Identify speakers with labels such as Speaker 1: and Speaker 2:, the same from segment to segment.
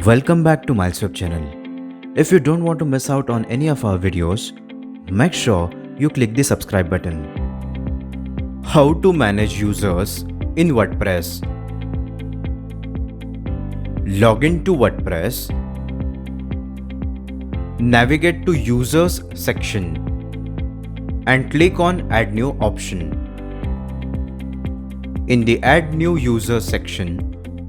Speaker 1: Welcome back to Milesweb channel. If you don't want to miss out on any of our videos, make sure you click the subscribe button. How to manage users in WordPress. Log in to WordPress. Navigate to Users section and click on Add New option. In the Add New User section,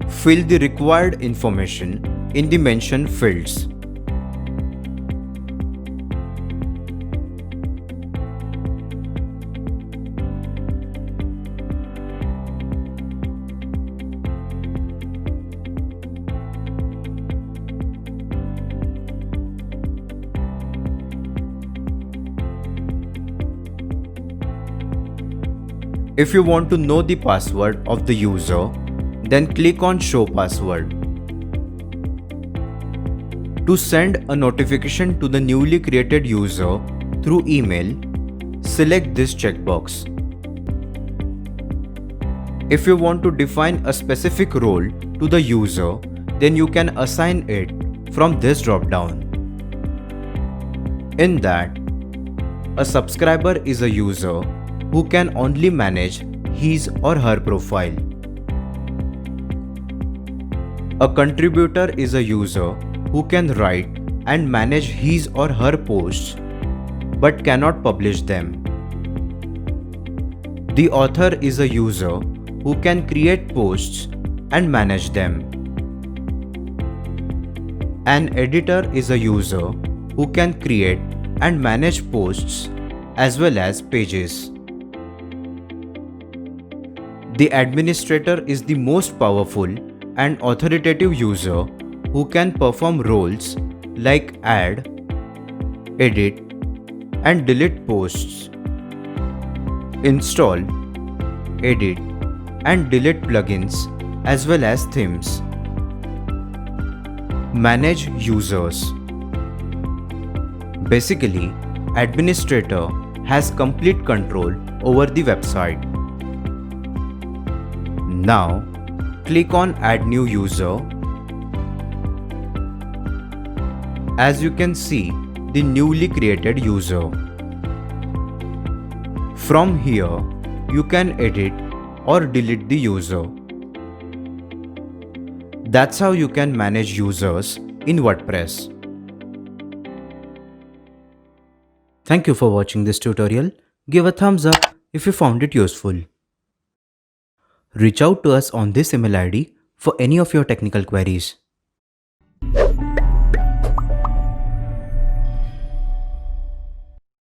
Speaker 1: fill the required information in the mentioned fields. If you want to know the password of the user, then click on Show Password. To send a notification to the newly created user through email, select this checkbox. If you want to define a specific role to the user, then you can assign it from this drop-down. In that, a subscriber is a user who can only manage his or her profile. A contributor is a user who can write and manage his or her posts but cannot publish them. The author is a user who can create posts and manage them. An editor is a user who can create and manage posts as well as pages. The administrator is the most powerful and authoritative user who can perform roles like add, edit, and delete posts, install, edit, and delete plugins as well as themes. Manage users. Basically, administrator has complete control over the website. Now, click on Add New User. As you can see, the newly created user. From here, you can edit or delete the user. That's how you can manage users in WordPress. Thank you for watching this tutorial. Give a thumbs up if you found it useful. Reach out to us on this email ID for any of your technical queries.